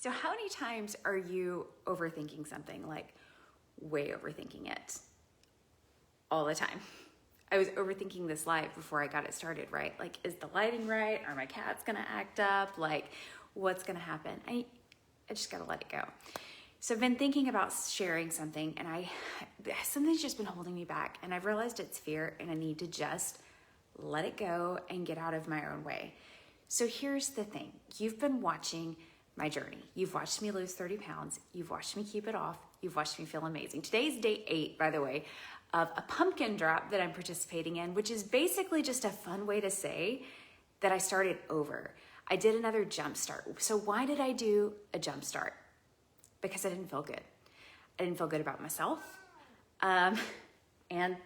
So how many times are you overthinking something, like way overthinking it? All the time. I was overthinking this live before I got it started, right? Like, is the lighting right? Are my cats gonna act up? Like, what's gonna happen? I just gotta let it go. So I've been thinking about sharing something, and something's just been holding me back, and I've realized it's fear, and I need to just let it go and get out of my own way. So here's the thing. You've been watching my journey. You've watched me lose 30 pounds. You've watched me keep it off. You've watched me feel amazing. Today's day 8, by the way, of a pumpkin drop that I'm participating in, which is basically just a fun way to say that I started over. I did another jump start. So why did I do a jump start? Because I didn't feel good. I didn't feel good about myself. And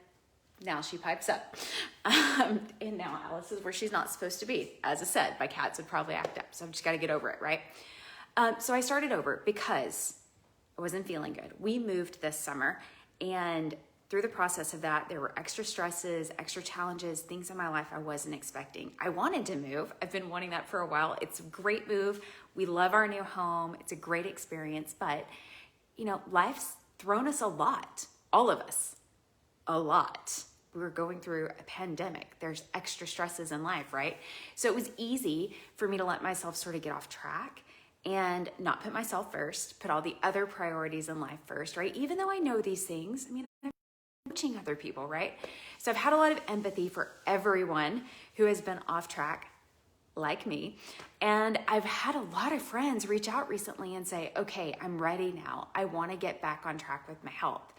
now she pipes up. And now Alice is where she's not supposed to be. As I said, my cats would probably act up. So I've just got to get over it, right? So I started over because I wasn't feeling good. We moved this summer, and through the process of that, there were extra stresses, extra challenges, things in my life I wasn't expecting. I wanted to move. I've been wanting that for a while. It's a great move. We love our new home. It's a great experience, but life's thrown us a lot. All of us, a lot. We were going through a pandemic. There's extra stresses in life, right? So it was easy for me to let myself sort of get off track and not put myself first, put all the other priorities in life first, right? Even though I know these things, I'm coaching other people, right? So I've had a lot of empathy for everyone who has been off track like me. And I've had a lot of friends reach out recently and say, okay, I'm ready now. I want to get back on track with my health.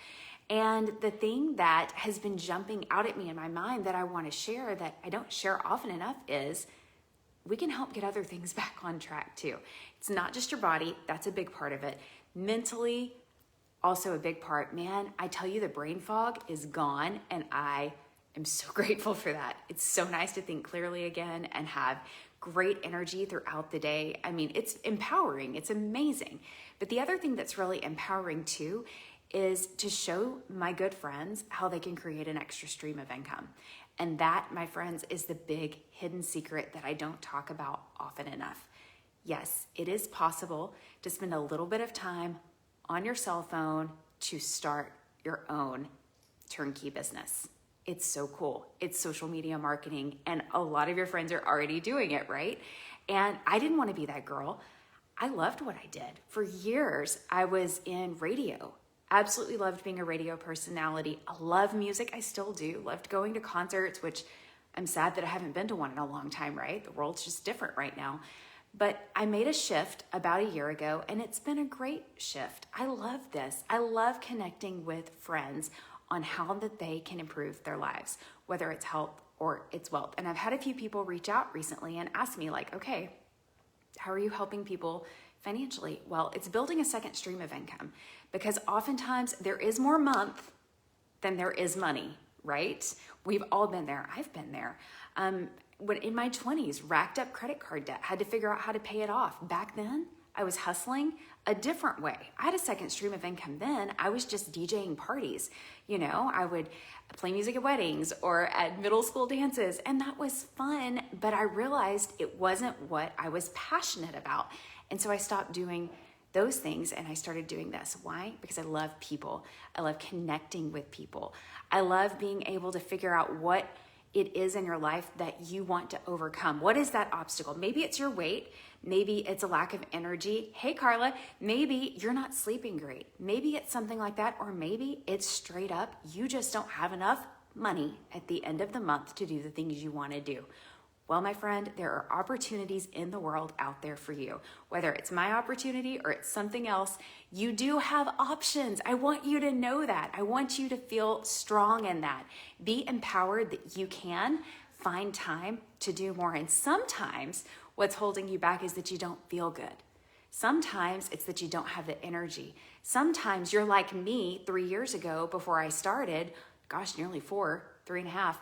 And the thing that has been jumping out at me in my mind that I want to share, that I don't share often enough, is we can help get other things back on track too. It's not just your body. That's a big part of it. Mentally, also a big part. Man, I tell you, the brain fog is gone, and I am so grateful for that. It's so nice to think clearly again and have great energy throughout the day. I mean, it's empowering. It's amazing. But the other thing that's really empowering too is to show my good friends how they can create an extra stream of income. And that, my friends, is the big hidden secret that I don't talk about often enough. Yes, it is possible to spend a little bit of time on your cell phone to start your own turnkey business. It's so cool. It's social media marketing, and a lot of your friends are already doing it, right? And I didn't want to be that girl. I loved what I did. For years, I was in radio. Absolutely loved being a radio personality. I love music. I still do. Loved going to concerts, which I'm sad that I haven't been to one in a long time, right? The world's just different right now. But I made a shift about a year ago, and it's been a great shift. I love this. I love connecting with friends on how that they can improve their lives, whether it's health or it's wealth. And I've had a few people reach out recently and ask me, like, okay, how are you helping people financially? Well, it's building a second stream of income, because oftentimes there is more month than there is money, right? We've all been there. I've been there. When in my 20s, racked up credit card debt, had to figure out how to pay it off. Back then, I was hustling a different way. I had a second stream of income then. I was just DJing parties. I would play music at weddings or at middle school dances, and that was fun, but I realized it wasn't what I was passionate about. And so I stopped doing those things and I started doing this. Why? Because I love people. I love connecting with people. I love being able to figure out what it is in your life that you want to overcome. What is that obstacle? Maybe it's your weight. Maybe it's a lack of energy. Hey, Carla, maybe you're not sleeping great. Maybe it's something like that. Or maybe it's straight up, you just don't have enough money at the end of the month to do the things you want to do. Well, my friend, there are opportunities in the world out there for you. Whether it's my opportunity or it's something else, you do have options. I want you to know that. I want you to feel strong in that. Be empowered that you can find time to do more. And sometimes what's holding you back is that you don't feel good. Sometimes it's that you don't have the energy. Sometimes you're like me 3 years ago before I started, nearly 3.5,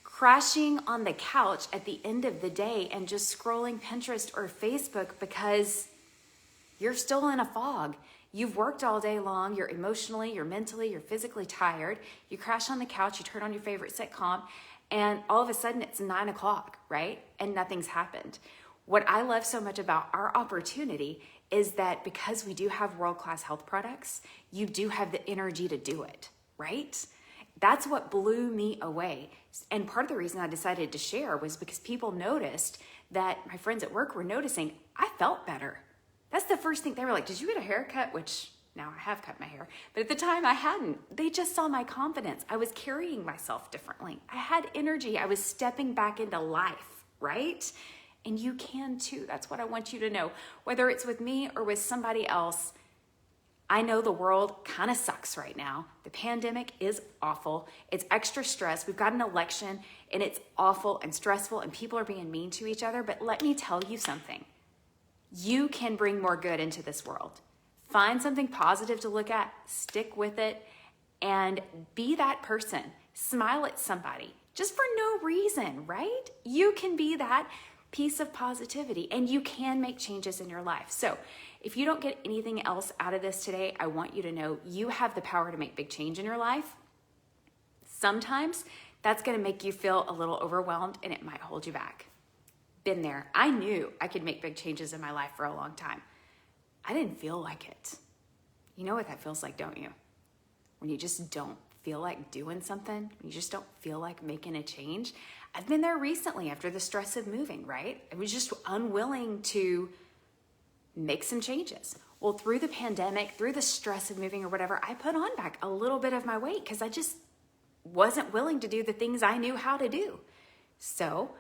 crashing on the couch at the end of the day and just scrolling Pinterest or Facebook because you're still in a fog. You've worked all day long. You're emotionally, you're mentally, you're physically tired. You crash on the couch, you turn on your favorite sitcom, and all of a sudden it's 9 o'clock, right? And nothing's happened. What I love so much about our opportunity is that because we do have world-class health products, you do have the energy to do it, right? That's what blew me away. And part of the reason I decided to share was because people noticed that my friends at work were noticing I felt better. That's the first thing. They were like, did you get a haircut? Which now I have cut my hair, but at the time I hadn't. They just saw my confidence. I was carrying myself differently. I had energy. I was stepping back into life, right? And you can too. That's what I want you to know. Whether it's with me or with somebody else, I know the world kind of sucks right now. The pandemic is awful. It's extra stress. We've got an election and it's awful and stressful and people are being mean to each other. But let me tell you something. You can bring more good into this world. Find something positive to look at, stick with it, and be that person. Smile at somebody just for no reason, right? You can be that piece of positivity and you can make changes in your life. So if you don't get anything else out of this today, I want you to know you have the power to make big change in your life. Sometimes that's going to make you feel a little overwhelmed and it might hold you back. Been there. I knew I could make big changes in my life for a long time. I didn't feel like it. You know what that feels like, don't you? When you just don't feel like doing something, you just don't feel like making a change. I've been there recently after the stress of moving, right? I was just unwilling to make some changes. Well, through the pandemic, through the stress of moving or whatever, I put on back a little bit of my weight because I just wasn't willing to do the things I knew how to do. So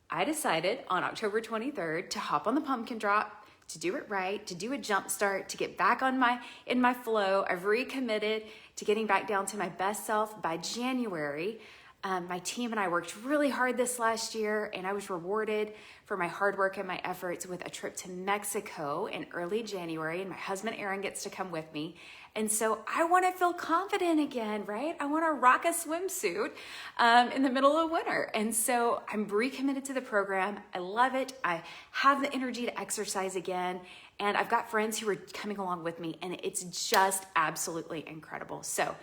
I decided on October 23rd to hop on the pumpkin drop, to do it right, to do a jump start, to get back on in my flow. I've recommitted to getting back down to my best self by January. My team and I worked really hard this last year, and I was rewarded for my hard work and my efforts with a trip to Mexico in early January, and my husband Aaron gets to come with me. And so I want to feel confident again, right? I want to rock a swimsuit in the middle of winter. And so I'm recommitted to the program. I love it. I have the energy to exercise again. And I've got friends who are coming along with me, and it's just absolutely incredible. So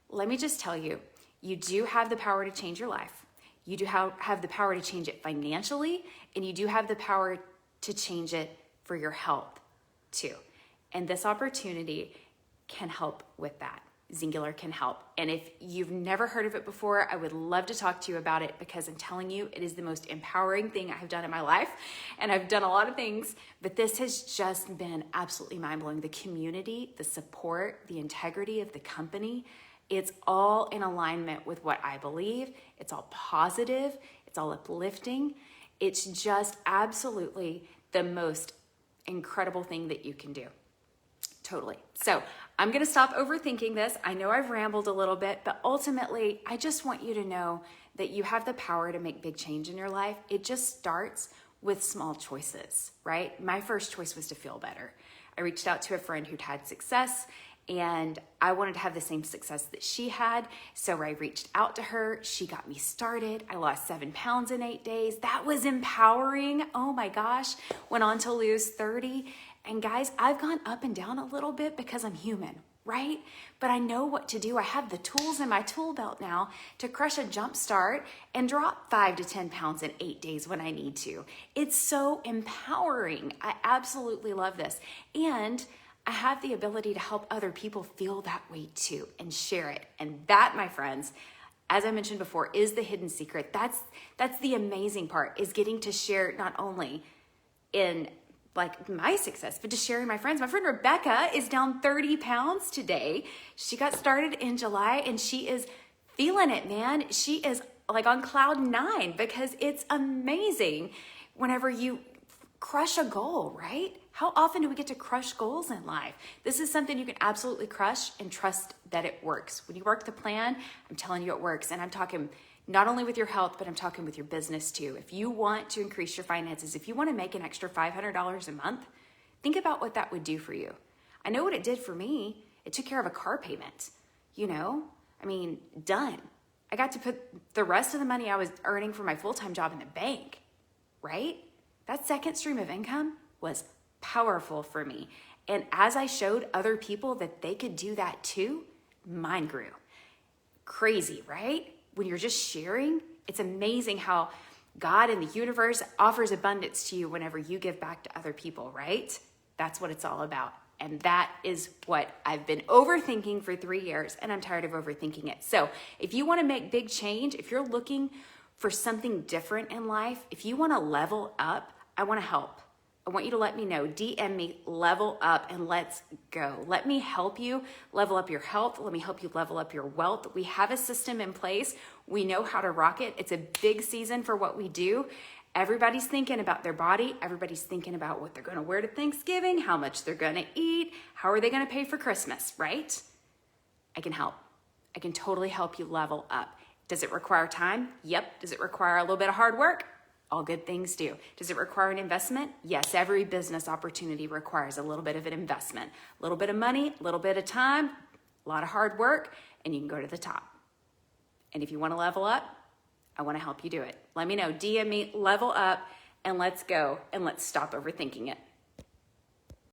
let me just tell you, you do have the power to change your life. You do have the power to change it financially, and you do have the power to change it for your health too. And this opportunity can help with that. Zingular can help. And if you've never heard of it before, I would love to talk to you about it because I'm telling you, it is the most empowering thing I have done in my life. And I've done a lot of things, but this has just been absolutely mind-blowing. The community, the support, the integrity of the company, it's all in alignment with what I believe. It's all positive. It's all uplifting. It's just absolutely the most incredible thing that you can do. Totally. So I'm going to stop overthinking this. I know I've rambled a little bit, but ultimately, I just want you to know that you have the power to make big change in your life. It just starts with small choices, right? My first choice was to feel better. I reached out to a friend who'd had success, and I wanted to have the same success that she had. So I reached out to her. She got me started. I lost 7 pounds in 8 days. That was empowering. Oh my gosh. Went on to lose 30. And guys, I've gone up and down a little bit because I'm human, right? But I know what to do. I have the tools in my tool belt now to crush a jump start and drop 5 to 10 pounds in 8 days when I need to. It's so empowering. I absolutely love this. And I have the ability to help other people feel that way too and share it. And that, my friends, as I mentioned before, is the hidden secret. That's the amazing part, is getting to share not only in like my success, but to sharing my friends. My friend Rebecca is down 30 pounds today. She got started in July and she is feeling it, man. She is like on cloud 9 because it's amazing whenever you crush a goal, right? How often do we get to crush goals in life? This is something you can absolutely crush and trust that it works. When you work the plan, I'm telling you it works. And I'm talking not only with your health, but I'm talking with your business too. If you want to increase your finances, if you want to make an extra $500 a month, think about what that would do for you. I know what it did for me. It took care of a car payment, done. I got to put the rest of the money I was earning from my full-time job in the bank, right? That second stream of income was powerful for me. And as I showed other people that they could do that too, mine grew. Crazy, right? When you're just sharing, it's amazing how God and the universe offers abundance to you whenever you give back to other people, right? That's what it's all about. And that is what I've been overthinking for 3 years, and I'm tired of overthinking it. So if you want to make big change, if you're looking for something different in life, if you want to level up, I want to help. I want you to let me know. DM me, level up, and let's go. Let me help you level up your health. Let me help you level up your wealth. We have a system in place. We know how to rock it. It's a big season for what we do. Everybody's thinking about their body. Everybody's thinking about what they're going to wear to Thanksgiving, how much they're going to eat, how are they going to pay for Christmas, right? I can help. I can totally help you level up. Does it require time? Yep. Does it require a little bit of hard work? All good things do. Does it require an investment? Yes, every business opportunity requires a little bit of an investment. A little bit of money, a little bit of time, a lot of hard work, and you can go to the top. And if you want to level up, I want to help you do it. Let me know. DM me, level up, and let's go, and let's stop overthinking it.